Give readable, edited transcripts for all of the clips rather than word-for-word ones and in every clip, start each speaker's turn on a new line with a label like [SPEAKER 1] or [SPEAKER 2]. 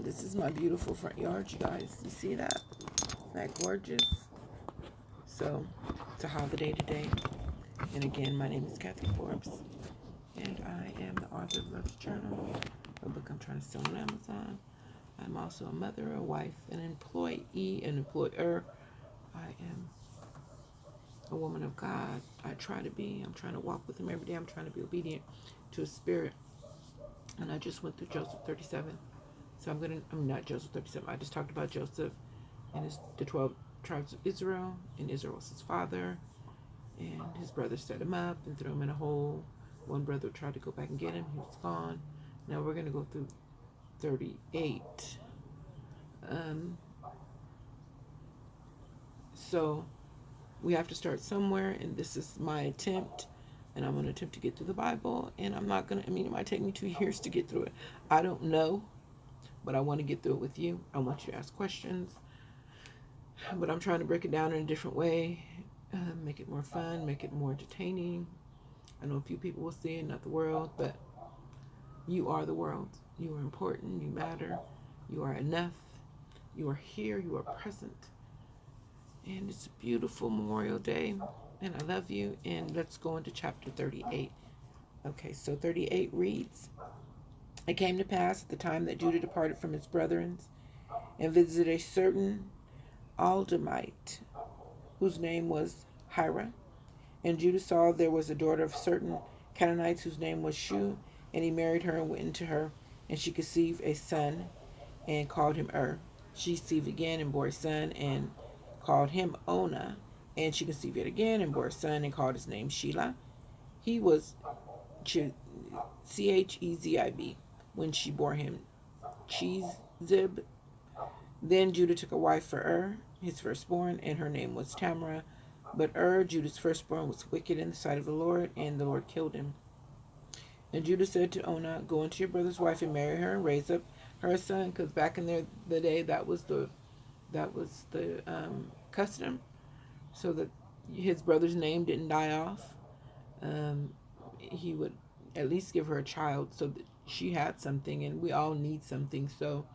[SPEAKER 1] And this is my beautiful front yard, you guys. You see that? Isn't that gorgeous? So, it's a holiday today. And again, my name is Kathy Forbes. And I am the author of Love's Journal, a book I'm trying to sell on Amazon. I'm also a mother, a wife, an employee, an employer. I am a woman of God. I try to be. I'm trying to walk with him every day. I'm trying to be obedient to his spirit. And I just went through Joseph 37. So I'm not Joseph 37. I just talked about Joseph and the 12 tribes of Israel. And Israel was his father. And his brothers set him up and threw him in a hole. One brother tried to go back and get him. He was gone. Now we're going to go through 38. So we have to start somewhere, and this is my attempt, and I'm going to attempt to get through the Bible, and I'm not going to, it might take me 2 years to get through it. I don't know, but I want to get through it with you. I want you to ask questions, but I'm trying to break it down in a different way, make it more fun, make it more entertaining. I know a few people will see it, not the world, but you are the world. You are important, you matter, you are enough, you are here, you are present. And it's a beautiful Memorial Day, and I love you. And let's go into chapter 38. Okay, so 38 reads, It came to pass at the time that Judah departed from his brethren and visited a certain Aldamite, whose name was Hira. And Judah saw there was a daughter of certain Canaanites whose name was Shu, and he married her and went into her, and she conceived a son and called him She conceived again and bore a son and called him Ona. And she conceived yet again and bore a son and called his name Shelah. He was Chezib when she bore him Chezib. Then Judah took a wife for his firstborn, and her name was Tamar. But Judah's firstborn, was wicked in the sight of the Lord, and the Lord killed him. And Judah said to Ona, Go into your brother's wife and marry her and raise up her son, because back in the day that was the custom, so that his brother's name didn't die off. He would at least give her a child so that she had something, and we all need something. So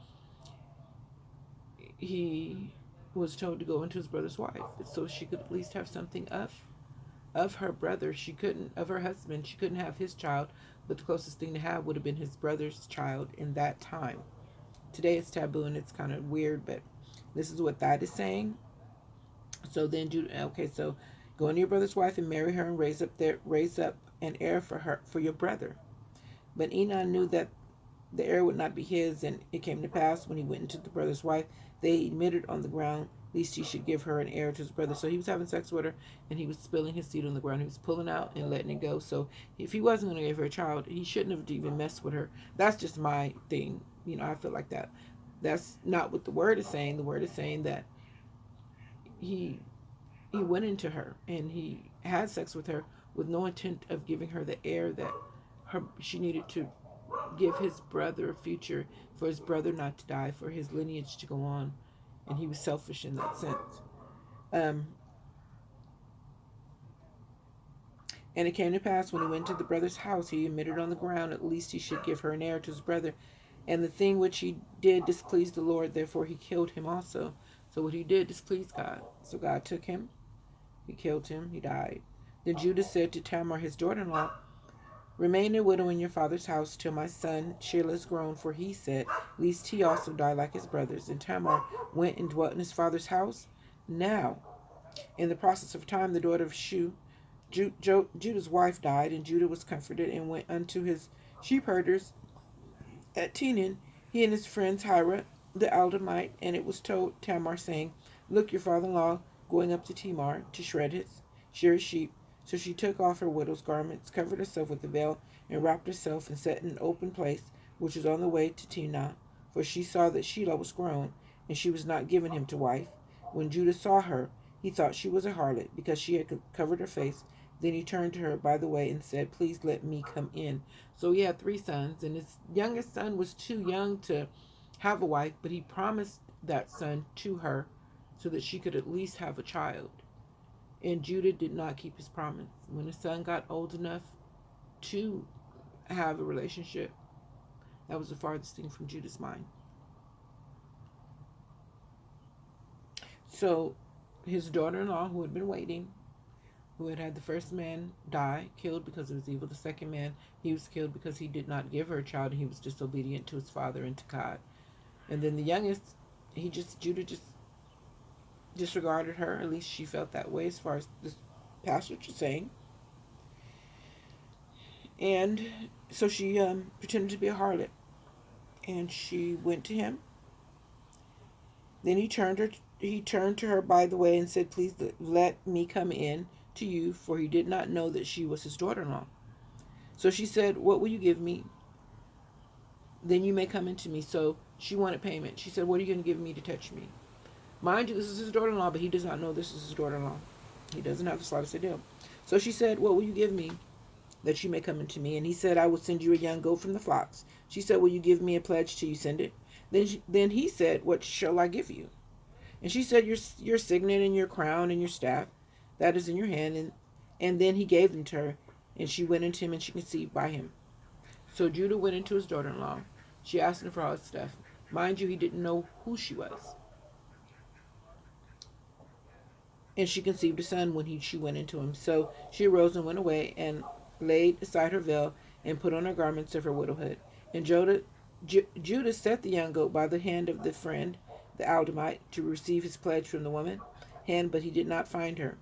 [SPEAKER 1] he was told to go into his brother's wife so she could at least have something of her brother. She couldn't, of her husband, she couldn't have his child, but the closest thing to have would have been his brother's child in that time. Today it's taboo and it's kind of weird, but this is what that is saying. So then Judah, okay, so go into your brother's wife and marry her and raise up an heir for your brother. But Enon knew that the heir would not be his, and it came to pass when he went into the brother's wife, they admitted on the ground, lest he should give her an heir to his brother. So he was having sex with her, and he was spilling his seed on the ground. He was pulling out and letting it go. So if he wasn't going to give her a child, he shouldn't have even messed with her. That's just my thing. I feel like that. That's not what the word is saying. The word is saying that he went into her and he had sex with her with no intent of giving her the heir that she needed to give his brother a future, for his brother not to die, for his lineage to go on. And he was selfish in that sense. And it came to pass when he went to the brother's house, he admitted on the ground, at least he should give her an heir to his brother. And the thing which he did displeased the Lord, therefore he killed him also. So what he did displeased God. So God took him, he killed him, he died. Then Judah said to Tamar, his daughter-in-law, Remain a widow in your father's house till my son Shelah is grown, for he said, Lest he also die like his brothers. And Tamar went and dwelt in his father's house. Now, in the process of time, the daughter of Judah's wife died, and Judah was comforted and went unto his sheepherders at Tenan, he and his friends Hira the Aldamite. And it was told Tamar, saying, Look, your father-in-law going up to Tamar to shear his sheep. So she took off her widow's garments, covered herself with the veil, and wrapped herself, and sat in an open place, which was on the way to Timnah. For she saw that Shelah was grown, and she was not given him to wife. When Judah saw her, he thought she was a harlot, because she had covered her face. Then he turned to her by the way and said, Please let me come in. So he had 3 sons, and his youngest son was too young to have a wife, but he promised that son to her so that she could at least have a child. And Judah did not keep his promise. When his son got old enough to have a relationship, that was the farthest thing from Judah's mind. So his daughter-in-law, who had been waiting, who had had the first man die, killed because of his evil, the second man, he was killed because he did not give her a child and he was disobedient to his father and to God. And then the youngest, Judah just disregarded her. At least she felt that way, as far as this passage is saying. And so she pretended to be a harlot, and she went to him. Then he turned to her by the way and said, "Please let me come in to you," for he did not know that she was his daughter-in-law. So she said, "What will you give me? Then you may come into me." So she wanted payment. She said, "What are you going to give me to touch me?" Mind you, this is his daughter-in-law, but he does not know this is his daughter-in-law. He doesn't have the slightest idea. So she said, "What will you give me that you may come into me?" And he said, "I will send you a young goat from the flocks." She said, "Will you give me a pledge till you send it?" Then he said, "What shall I give you?" And she said, your signet and your crown and your staff that is in your hand. And then he gave them to her, and she went into him, and she conceived by him. So Judah went into his daughter-in-law. She asked him for all his stuff. Mind you, he didn't know who she was. And she conceived a son when she went into him. So she arose and went away and laid aside her veil and put on her garments of her widowhood. And Judah set the young goat by the hand of the friend, the Aldamite, to receive his pledge from the woman hand, but he did not find her.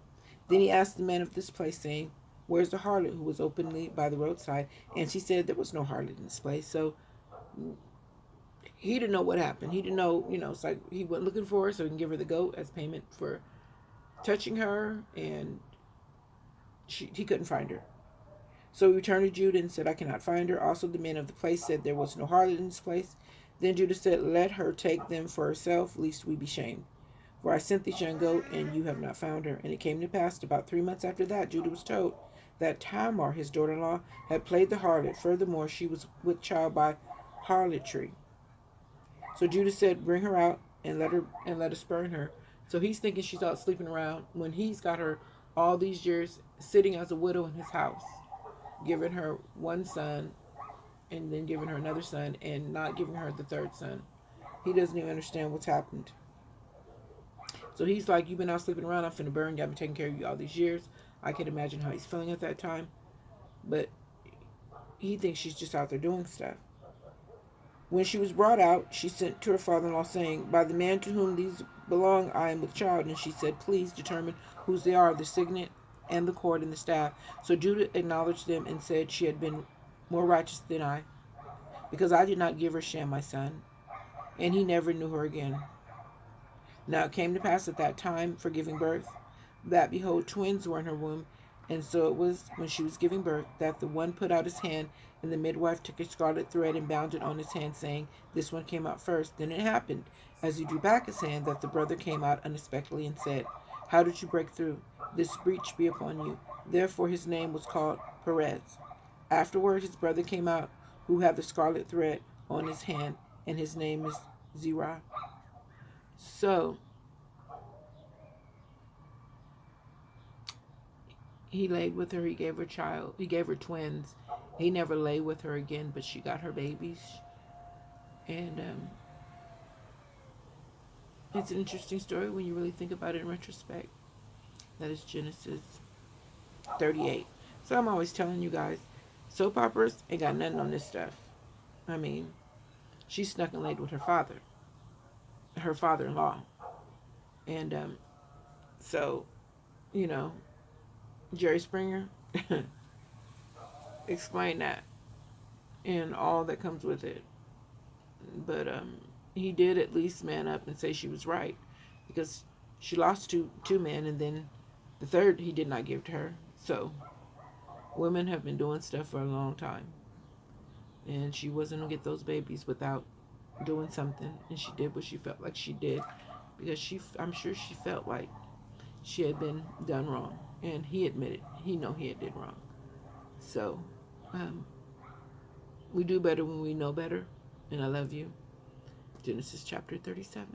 [SPEAKER 1] Then he asked the men of this place, saying, "Where's the harlot who was openly by the roadside?" And she said, "There was no harlot in this place." So he didn't know what happened. He didn't know, it's like he went looking for her so he can give her the goat as payment for touching her, and he couldn't find her. So he returned to Judah and said, "I cannot find her." Also the men of the place said, "There was no harlot in this place." Then Judah said, "Let her take them for herself, lest we be shamed. For I sent this young goat, and you have not found her." And it came to pass, about 3 months after that, Judah was told that Tamar, his daughter-in-law, had played the harlot. Furthermore, she was with child by harlotry. So Judah said, "Bring her out and let us burn her." So he's thinking she's out sleeping around when he's got her all these years sitting as a widow in his house, giving her one son and then giving her another son and not giving her the third son. He doesn't even understand what's happened. So he's like, "You've been out sleeping around. I'm finna burn you. I've been taking care of you all these years." I can imagine how he's feeling at that time. But he thinks she's just out there doing stuff. When she was brought out, she sent to her father-in-law, saying, "By the man to whom these belong, I am with child." And she said, "Please determine whose they are, the signet and the cord and the staff." So Judah acknowledged them and said, "She had been more righteous than I, because I did not give her Shem, my son." And he never knew her again. Now it came to pass at that time for giving birth, that behold, twins were in her womb. And so it was, when she was giving birth, that the one put out his hand, and the midwife took a scarlet thread and bound it on his hand, saying, "This one came out first." Then it happened, as he drew back his hand, that the brother came out unexpectedly and said, "How did you break through? This breach be upon you." Therefore his name was called Perez. Afterward his brother came out, who had the scarlet thread on his hand, and his name is Zerah. So he laid with her. He gave her child. He gave her twins. He never lay with her again, but she got her babies. And it's an interesting story when you really think about it in retrospect. That is Genesis 38. So I'm always telling you guys, soap operas ain't got nothing on this stuff. I mean, she snuck and laid with her father-in-law. And so, you know, Jerry Springer, explain that and all that comes with it. But he did at least man up and say she was right, because she lost two men, and then the third he did not give to her. So women have been doing stuff for a long time, and she wasn't gonna get those babies without doing something, and she did what she felt like she did, because I'm sure she felt like she had been done wrong, and he admitted he had did wrong. So um, we do better when we know better, and I love you. Genesis chapter 37.